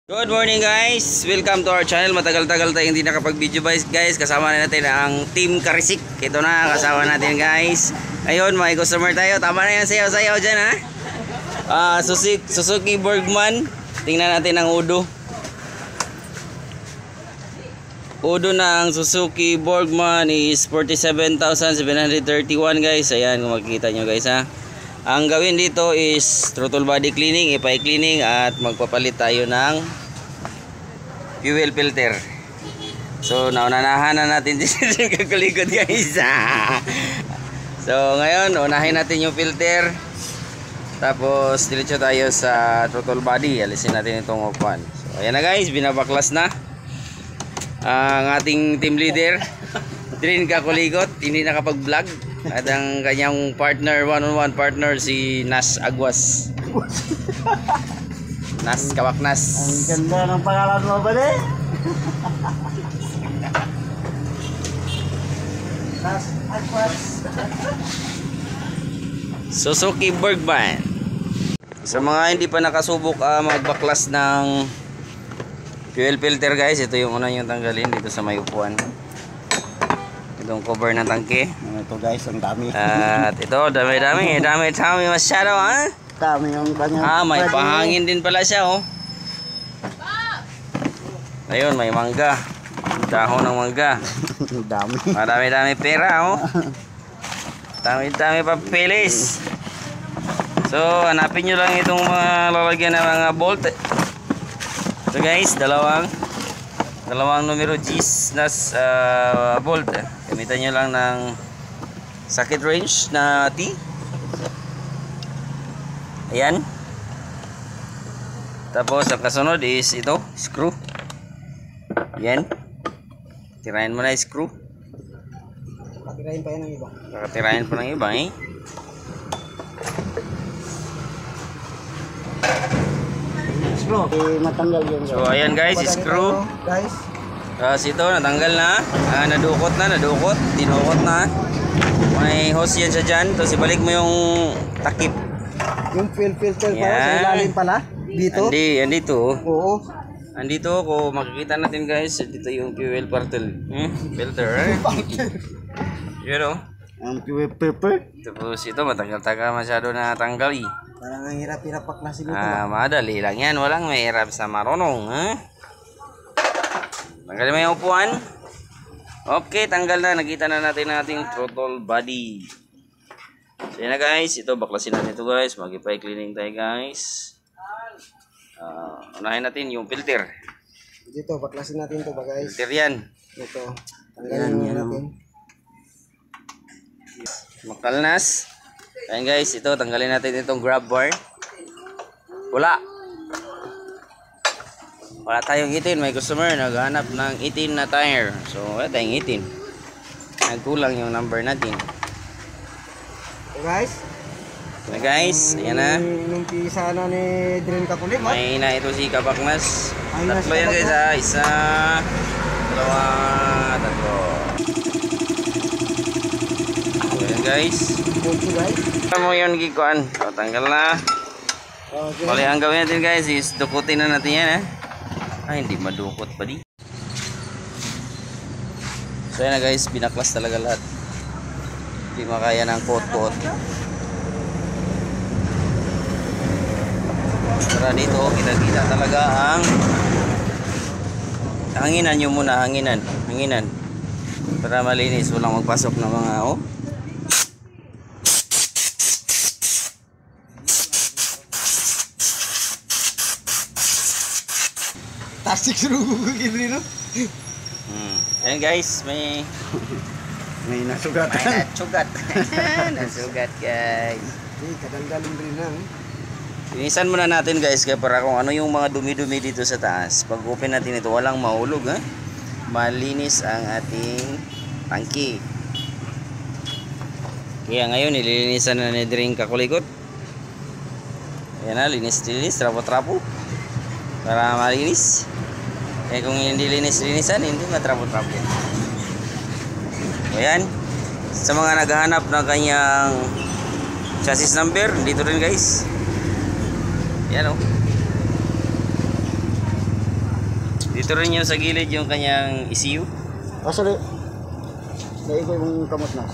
Good morning guys! Welcome to our channel. Matagal-tagal tayong hindi nakapag-video guys. Kasama na natin ang Team Karisik. Ito na, kasama natin guys. Ngayon, may customer tayo. Tama na yan, sayaw-sayaw dyan ha. Suzuki Bergman. Tingnan natin ang udo. Udo ng Suzuki Bergman is 47,731 guys. Ayan, kung makikita nyo guys ha. Ang gawin dito is throttle body cleaning, ipay cleaning at magpapalit tayo ng fuel filter. So naunanahan na natin dito kakalikod guys. So ngayon unahin natin yung filter. Tapos diretso tayo sa throttle body. Alisin natin itong upuan. So ayan na guys, binabaklas na ang ating team leader Drin Kakuligot. Hindi nakapag-vlog. At ang kanyang partner, one-on-one partner, si Nas Aguas. Nas Kawaknas. Ang ganda ng pangalan mo ba de? Nas Aguas. Suzuki Bergman. Sa mga hindi pa nakasubok magbaklas ng fuel filter guys, ito yung una yung tanggalin dito sa may upuan. Itong cover ng tangke. Ito guys, ang dami. At ito, dami masyado ha. Dami yung kanyang. May pahangin din pala siya oh. Ayun, may mangga. Dahon ng mangga. Dami. Marami pera oh. Dami papilis. So, hanapin nyo lang itong mga lalagyan ng mga bolt. So guys, dalawang numero G's na bolt. Gamitan nyo lang ng socket wrench na T. Ayan. Tapos ang kasunod is ito, screw. Ayan. Tirahin mo na yung screw. Patirahin pa yan ng iba. Pakatirahin pa ng iba eh. Screw. Matanggal yun. So ayan guys, screw. Guys. Tapos ito, natanggal na. Nadukot na. Dinukot na. May hose yan siya dyan. Tapos ibalik mo yung takip. Yung fuel filter pa sa ilalim pala. Dito. Andito. Oo. Andito, kung makikita natin guys, dito yung fuel filter. Yun o. Ang fuel filter. Tapos ito, matagal-tagal masyado na tanggal eh. Parang ang hirap-hirap paklasin ito. Madali lang yan. Walang mahirap sa marunong. Tanggalin mo yung upuan. Okay, tanggal na. Nakita na natin ang ating throttle body. So yun na guys. Ito, baklasin natin ito guys. Mag-ipay cleaning tayo guys. Unahin natin yung filter. Dito, baklasin natin ito ba guys? Filter yan. Ito. Tanggalin muna natin. Makalnas. Ayan guys, ito. Tanggalin natin itong grab bar. Wala tayong itin. May customer naghanap ng itin na tire. So wala tayong itin. Nagkulang yung number natin. So guys. Okay guys, ayan na. Inumpisa na ni Drin Kakuligot. May na ito si Kabakmas. Ayun na Tatlo si yan guys ha. Isa, dalawa, tatlo. So ayan guys. Okay guys. Tama mo yun gikuan. So tanggal na. Okay. Bali ang gawin natin guys is dukutin na natin yan hindi madukot pa di. So yan na guys, binaklas talaga lahat. Hindi makaya ng kot-kot. Para dito kita talaga ang hanginan nyo muna, hanginan para malinis, walang magpasok ng mga Tasik suruh gitu no. Ayan guys, may nasugat. Nasugat guys. Kadang-galing rin na. Linisan muna natin guys, kaya para kung ano yung mga dumi-dumi dito sa taas. Pag open natin ito, walang mahulog malinis ang ating tangki. Kaya ngayon nililinisan na ni Drin Kakuligot. Ayan na, linis, trapo-trapo para malinis. Kaya kung hindi linis-linisan, hindi matrapo-trapo. Ayan, sa mga naghahanap ng kanyang chassis number, dito rin guys. Yan o. Dito rin yung sa gilid yung kanyang ECU. Sorry. Naigo yung kamot na.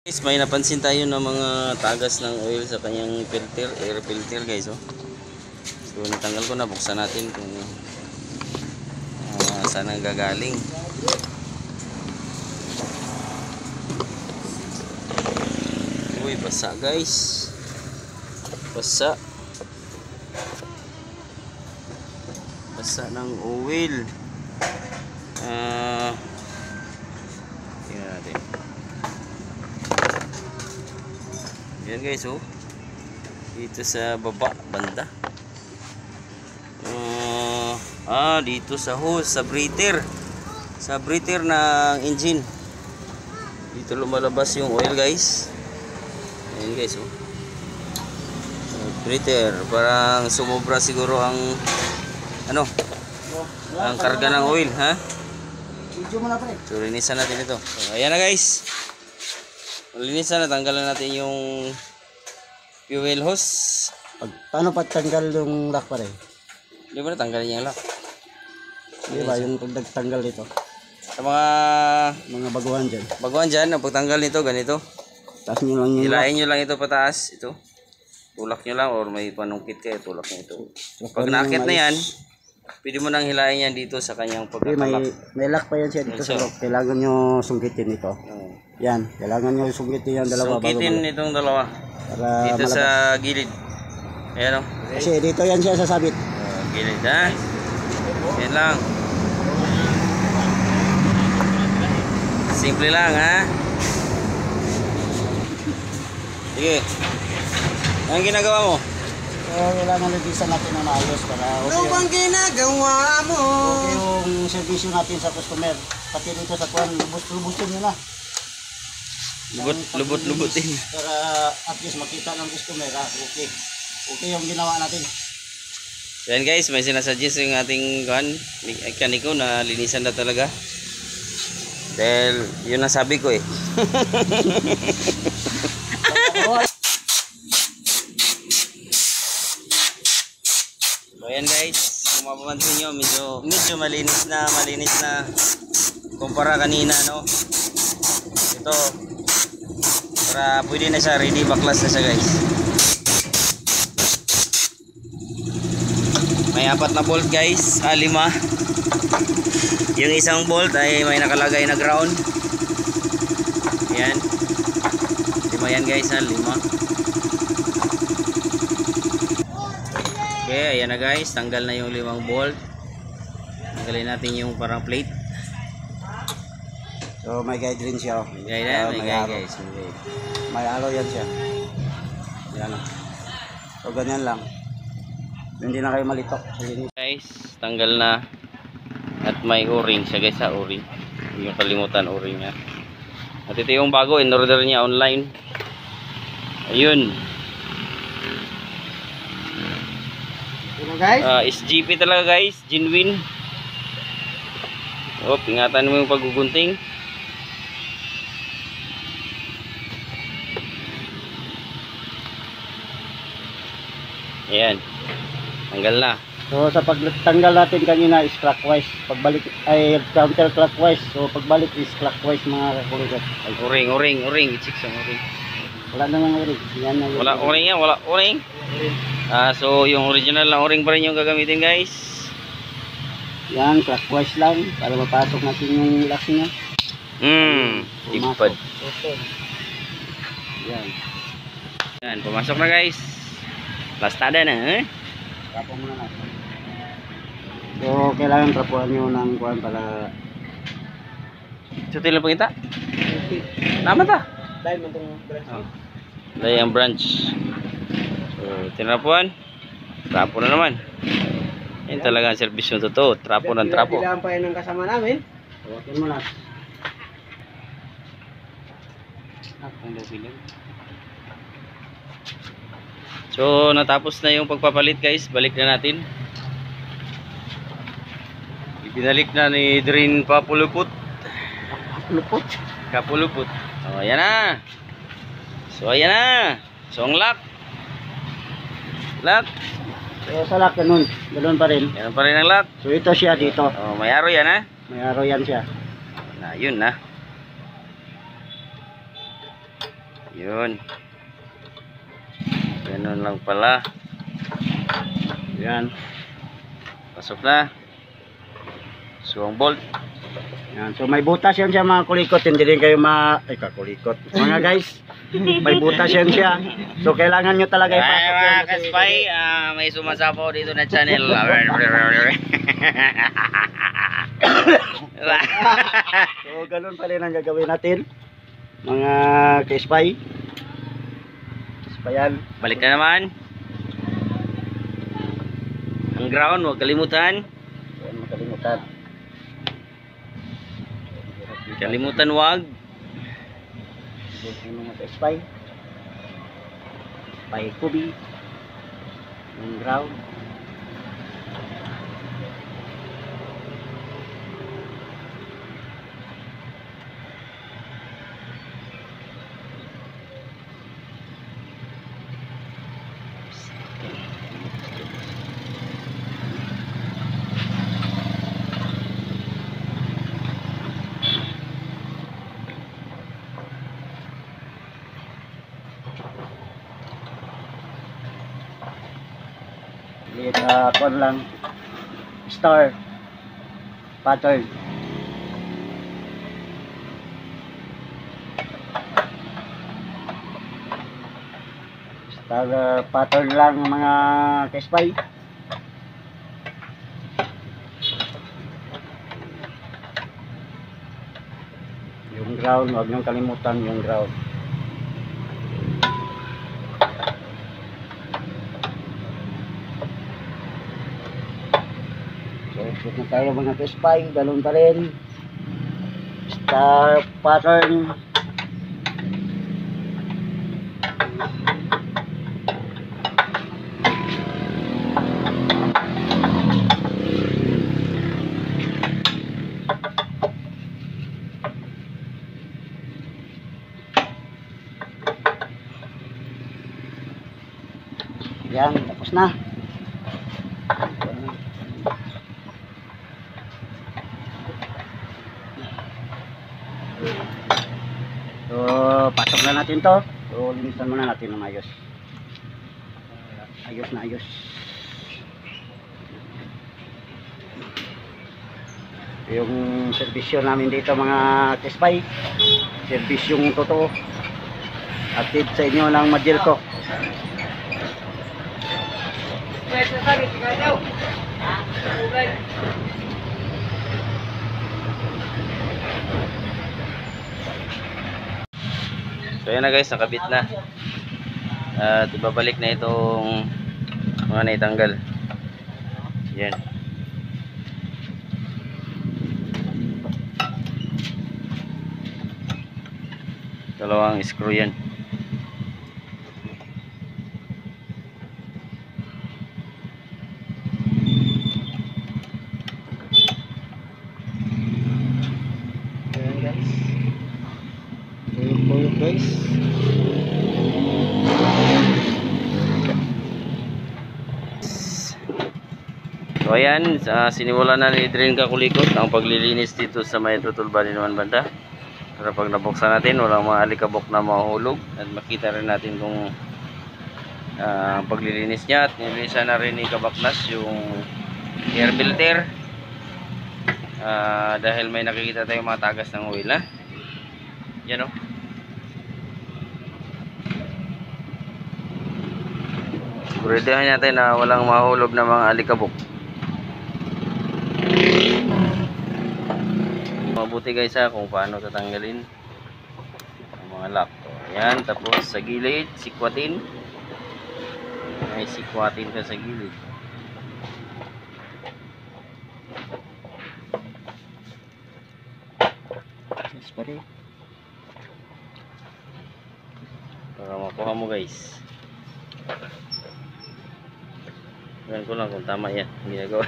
Guys, may napansin tayo ng mga tagas ng oil sa kanyang filter, air filter guys, oh. So natanggal ko na, buksan natin kung saan ang gagaling. Uy, basa guys. Basa. Basa ng oil. Tingnan natin. Yan guys, oh. Dito sa baba, banda. Dito sa hose, sa breather. Sa breather ng engine. Dito lumalabas yung oil guys. Ayan guys, oh. Breather, parang sumobra siguro ang ano? Ang karga ng oil, ha? Video mo na pre. So linisan natin ito. So, ayan na guys. Linisan na, tanggalan natin yung fuel hose. Paano patanggal yung lock pare? Di ba natanggalin niya yung lock? Di ba yung pag nagtanggal dito? Sa mga Baguhan dyan. baguhan dyan, ang pagtanggal nito, ganito. Taas nyo lang yung lock. Hilain nyo lang ito pataas, ito. Tulak nyo lang or may panungkit kayo, tulak nyo ito. Pag nakit na yan, pwede mo nang hilain yan dito sa kanyang pagkakalak. May lock pa yan siya dito sa lock. Kailangan nyo sungkitin ito. Yan, kailangan nyo sungkitin yan dalawa. Sungkitin itong dalawa. Para Dito malabas. sa gilid. Ayan o. Kasi dito yan siya sasabit. Gilid ha. Yan lang. Simple lang ha. Sige. Anong ginagawa mo? Kailangan linisan natin ng maayos para okay. Ano bang ginagawa mo? Okay yung servisyo natin sa customer. Pati dito sa kuwan, lubos-lubusin nyo na. Lubot-lubutin. Para at least makita ng customer, okay. Okay yung ginawa natin. Yan guys, may sinasuggest yung ating kaniko na linisan na talaga. Dahil yun ang sabi ko eh. So ayan guys, kung mapapansin nyo, medyo malinis na kumpara kanina, no? Ito, para pwede na siya, ready baklas na siya guys. May 4 na bolt guys, 5. Yung isang bolt ay may nakalagay na ground. Ayan. 5 yan guys, 5. Okay, ayan na guys, tanggal na yung 5 bolt. Tanggalin natin yung parang plate. So may guide rin siya. May guide na, may guide guys. May alloy yan siya. Yan. So ganyan lang. Hindi na kayo malitok. Guys, tanggal na. At may o-ring siya guys, sa o-ring. Hindi yung kalimutan o-ring niya. At ito yung bago, in-order niya online. Ayun. Ano guys? SGP talaga guys, genuine. Oh, ingatan mo yung paggugunting. Ayan. Tanggal na. So sa pagtanggal natin kanina is clockwise. Pagbalik ay counterclockwise. So pagbalik is clockwise mga kakuligat. O-ring. I-check sa o-ring. Wala namang o-ring. Yan na Wala o-ring yan, wala o-ring. So yung original na o-ring pa rin yung gagamitin guys. Yan, clockwise lang para mapasok natin yung lock niya. Ipad. Okay. Yan. Yan, pumasok na guys. Lastada na, eh. Trapo muna natin. So kailangan trapuhan nyo ng kuhan para Sutil na pangita. Naman ta. dahil man itong branch. Dahil ang branch. So, tinapuan. Trapo na naman. Yan talaga ang servisyo totoo. Trapo ng trapo. Bilang pa yan ng kasama namin. Tawakin mo na. So, natapos na yung pagpapalit guys. Balik na natin. Ibinalik na ni Drin Papuluput. Lupot. Kapuluput. Oh, ayan na. So, ayan na. So, ang lock. Lock. Kaya sa lock ganun. Ganun pa rin. Ganun pa rin ang lock. So ito siya dito. Oh, may araw yan ha. May araw yan siya. Na, yun na. Yun. Ganun lang pala. Yan. Pasok na. So ang bolt. Yan. So may butas yan siya mga kulikot. Hindi rin kayo kakulikot. Mga guys, may butas yan siya. So kailangan nyo talaga ipasok Ay, yan. mga kaspay, may sumasapaw dito na channel. So ganun pa rin ang gagawin natin. Mga kaspay. Kaspayan. Balik na naman. Ang ground, huwag kalimutan. Yan, makalimutan. Kalimutan wag. Yung mga spy. Spy kubi. Yung ground. Kon lang star pattern. Star pattern lang mga kaspay. Yung ground, huwag niyong kalimutan yung ground. Ikot na tayo mga kaspay, galon pa rin. Star pattern. Yan, tapos na. So, pasok na natin to. So, linisan muna natin ng ayos. Ayos na ayos. Yung servisyo namin dito mga kaspay. Servisyong totoo. Atid sa inyo ng Majelco. So yan na guys, nakabit na. At ibabalik na itong mga naitanggal. Yan. Dalawang screw yan. Ayan guys. Tuyok guys. So ayan, sinimulan na ni Drin Kakulikot ang paglilinis dito sa may tutulbanin naman banda. Para pag nabuksan natin, walang mga alikabok na mahulog. At makita rin natin kung paglilinis niya. At nilinisan na rin ni Kabaknas yung air filter. Dahil may nakikita tayong mga tagas ng oil na. Yan o. Siguraduhin natin na walang mahulog na mga alikabok. Mabuti guys kung paano tatanggalin ang mga lock. Ayan, tapos sa gilid, sikwatin. May sikwatin ka sa gilid. Yes, pare. Para makuha mo guys. Tingnan ko lang kung tama yan ginagawa.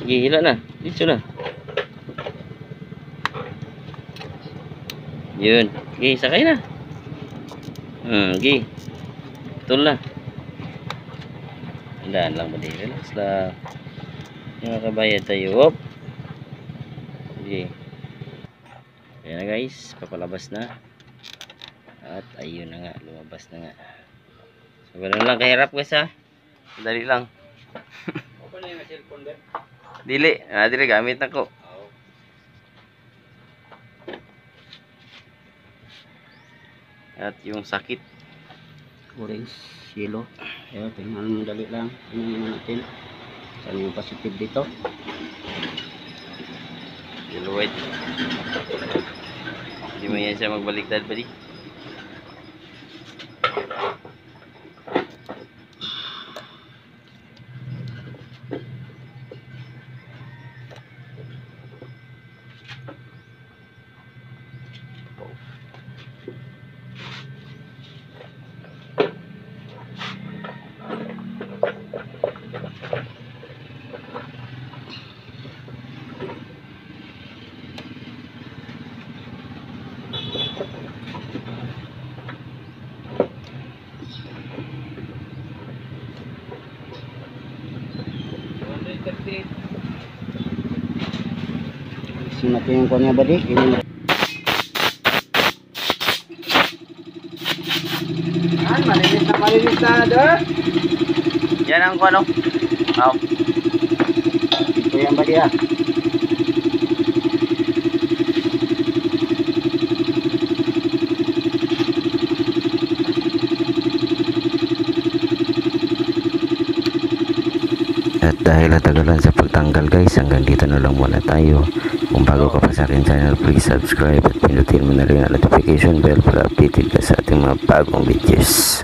Sige, hila na. Dito na. Yun. Sige, sakay na. Sige. Betul na. Andaan lang ba din. Relax lang. Yung makabayad tayo. Hop. Sige. Ayan na guys. Papalabas na. At ayun na nga. Lumabas na nga. So, ganun lang kahirap guys ha. Dali lang. Open na yung cellphone din. Dili. Dili gamit na ko. At yung sakit. Orange, yellow. Ayan, tingnan mo dali lang. Tingnan natin. Saan yung positive dito? Yellow white. Hindi mo yan siya magbaliktad pa di. Kasi natin yung kunya ba di? Malinis na doon. Yan ang ano. Oh. Ito yan ba di ah? At dahil natagalan sa pagtanggal guys, hanggang dito na lang muna tayo. Kung bago ka pa sa akin channel, please subscribe at pindutin mo na rin ang notification bell para updated ka sa ating mga bagong videos.